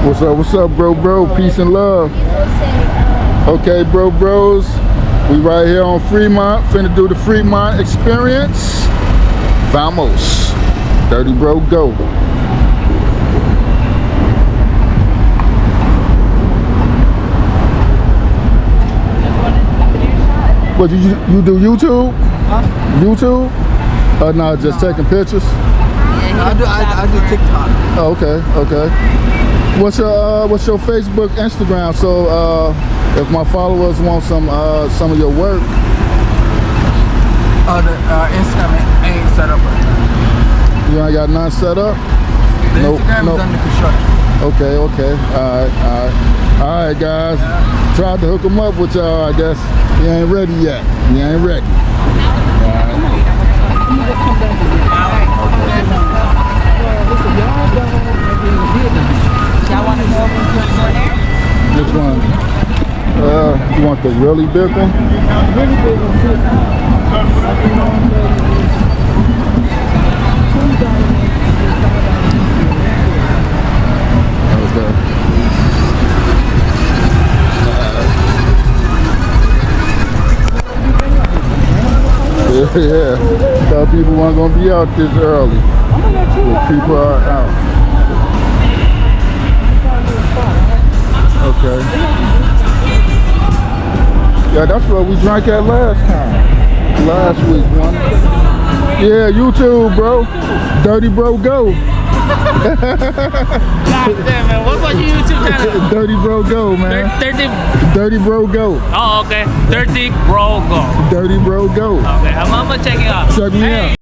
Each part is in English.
What's up, bro? Peace and love. Okay, bros. We right here on Fremont, finna do the Fremont Experience. Vamos. Dirty bro, go. What, you do YouTube? Huh? YouTube? No, just taking pictures? I do TikTok. Oh, okay. What's your Facebook, Instagram? So if my followers want some of your work. The Instagram ain't set up right now. You ain't got none set up? The Instagram is under construction. Okay. Alright guys. Yeah. Tried to hook them up with y'all, I guess. You ain't ready yet. You ain't ready. Alright. Y'all want to go over there? Which one? You want the really big one? Really big one, too. Okay. Yeah. Thought people weren't gonna be out this early. But people are out. Okay. Yeah, that's what we drank at last time. Last week, one. Yeah, YouTube, bro. Dirty bro, go. God damn, man. What was your YouTube channel? Dirty bro, go, man. Dirty bro, go. Oh, okay. Dirty bro, go. Dirty bro, go. Okay, I'm gonna check it out. Check me out.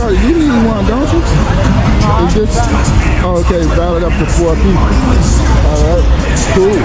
You need one, don't you? Is this? Oh, okay, valid up to 4 people. Alright, cool.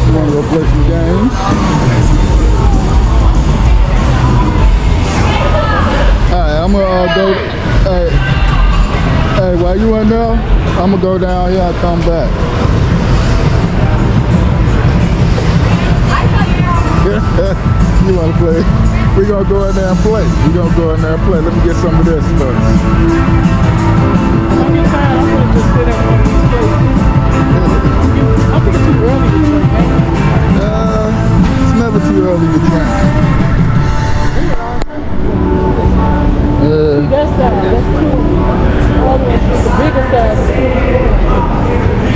You wanna go play some games? Alright, I'm gonna go. Hey, while you in there, I'm gonna go down here and come back. You wanna play? We're gonna go in there and play. Let me get some of this first. I'm just saying, I'm gonna just sit at one of these places. I think it's too early to drink. It's never too early to drink. See, that's two. All the way to the bigger side.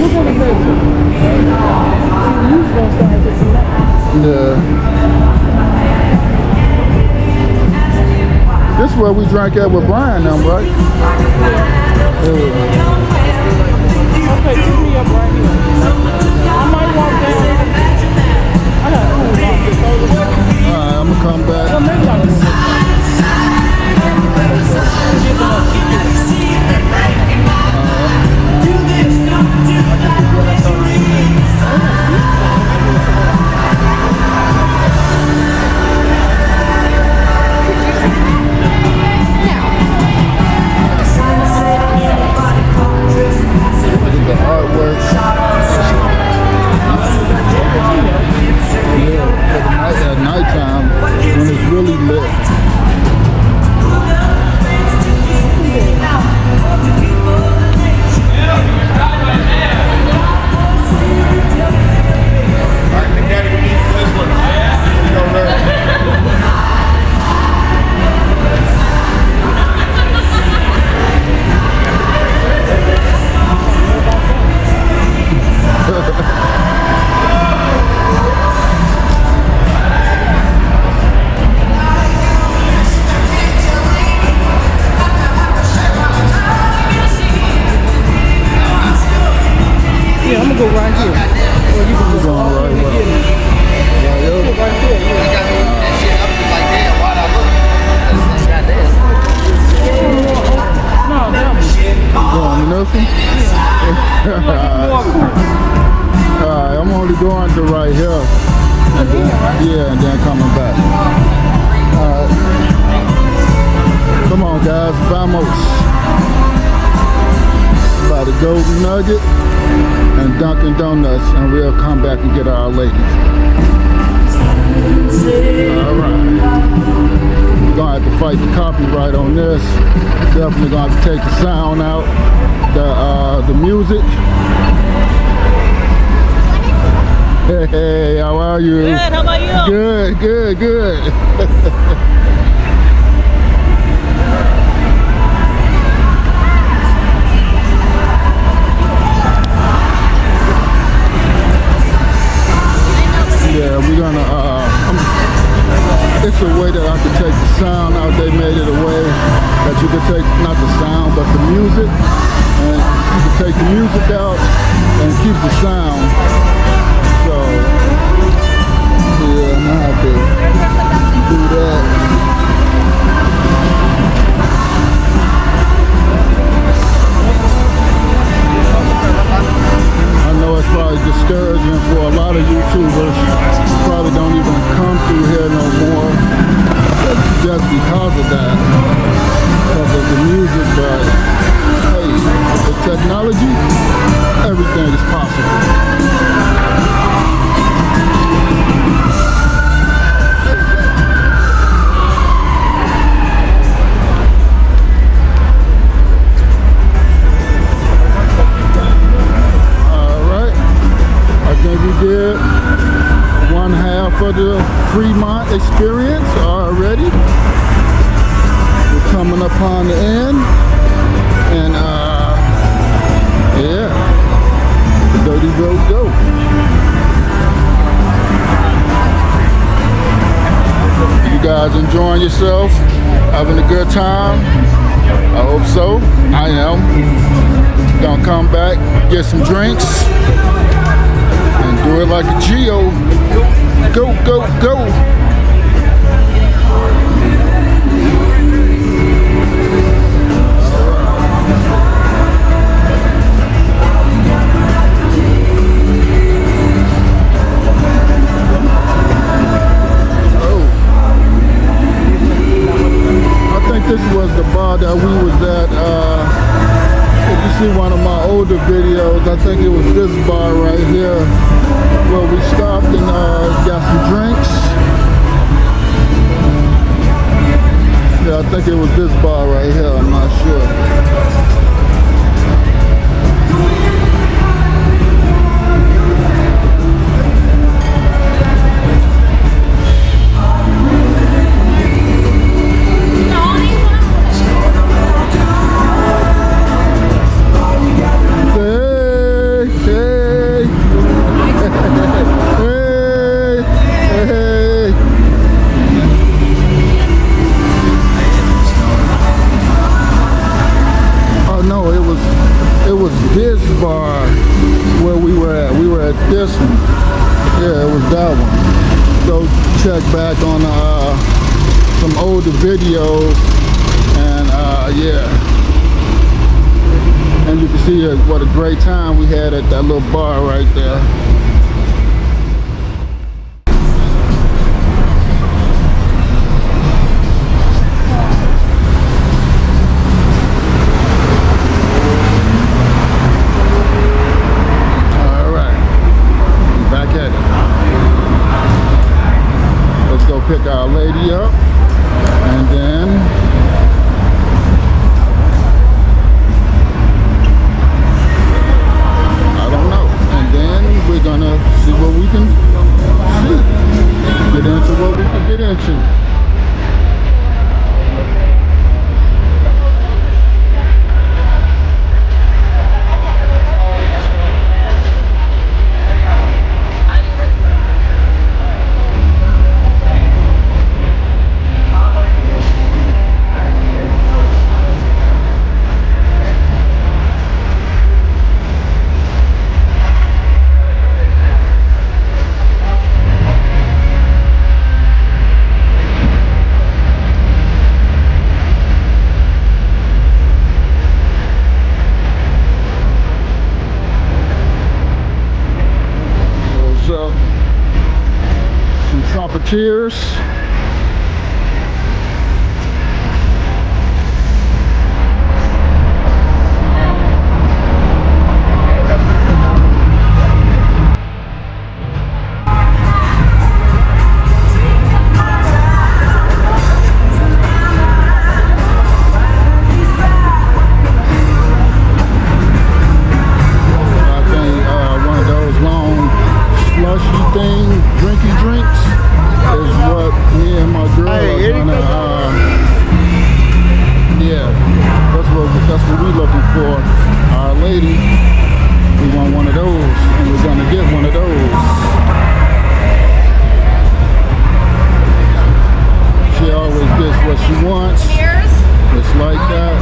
We're gonna make it. You gonna start this tonight. Yeah. This is where we drank at with Brian now, right? Yeah. Okay, pick me up right here. I might walk down. I gotta cool off this over there. Alright, I'm gonna come back. Well, maybe I'll do this. The artwork. Yeah, at nighttime when it's really lit. on, guys. Vamos. By the Golden Nugget and Dunkin' Donuts, and we'll come back and get our ladies. Alright. We're gonna have to fight the copyright on this. Definitely gonna have to take the sound out, the music. Hey, how are you? Good, how about you? Good, good, good. Yeah, we're gonna, it's a way that I can take the sound out. They made it a way that you can take, not the sound, but the music. And you can take the music out and keep the sound. So, yeah, I'm gonna have to do that. I know it's probably discouraging for a lot of YouTubers. Probably don't even come through here no more just because of that, because of the music. But hey, with the technology, everything is possible. We did one half of the Fremont Experience already. We're coming upon the end, and yeah, the dirty road go. You guys enjoying yourself, having a good time? I hope so. I am. Gonna come back, get some drinks, and do it like a Geo. Go, go, go. I think this was the bar that we was at. If you see one of my older videos, I think it was this bar right here where we stopped and got some drinks. Yeah, I think it was this bar right here, I'm not sure. This bar where we were at. We were at this one. Yeah, it was that one. Go check back on some older videos, and yeah. And you can see what a great time we had at that little bar right there. Pick our lady up, and then I don't know, and then we're gonna see what we can see, get into what we can get into. Some trumpeteers. That's what we looking for. Our Lady, we want one of those, and we're gonna get one of those. She always gets what she wants. It's like that.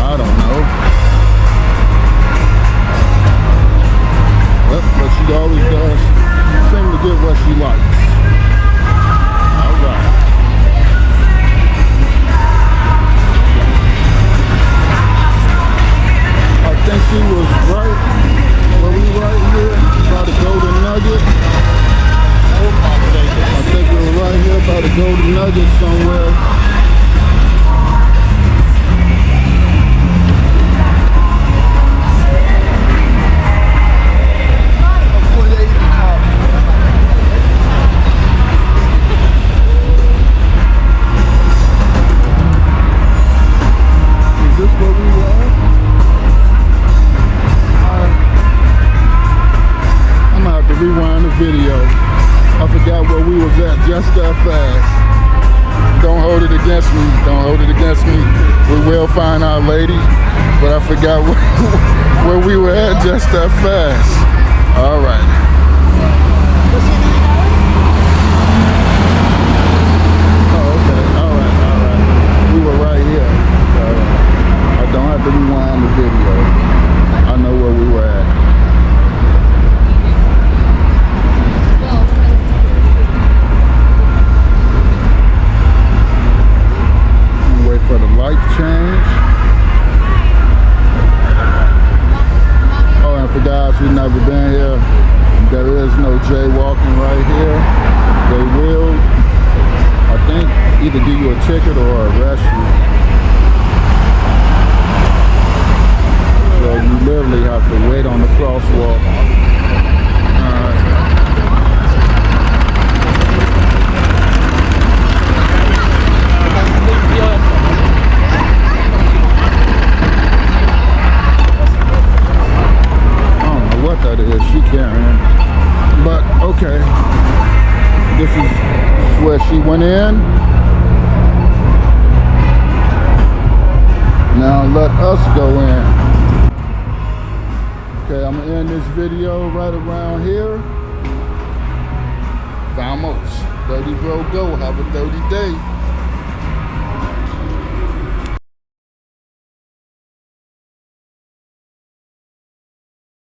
I don't know. Yep, but she always does seem to get what she likes. Alright. I think she was right. Were we right here by the Golden Nugget? I think we were right here by the Golden Nugget somewhere. Rewind the video. I forgot where we was at just that fast. Don't hold it against me. Don't hold it against me. We will find our Lady, but I forgot where we were at just that fast. All right. Oh, okay. All right. We were right here. I don't have to rewind the video. I know where we were at. For the light change. Oh, and for guys who've never been here, there is no jaywalking right here. They will, I think, either give you a ticket or arrest you. So you literally have to wait on the crosswalk. What that is, she carrying, but okay, this is where she went in. Now let us go in. Okay, I'm gonna end this video right around here. Vamos, dirty bro, go, have a dirty day.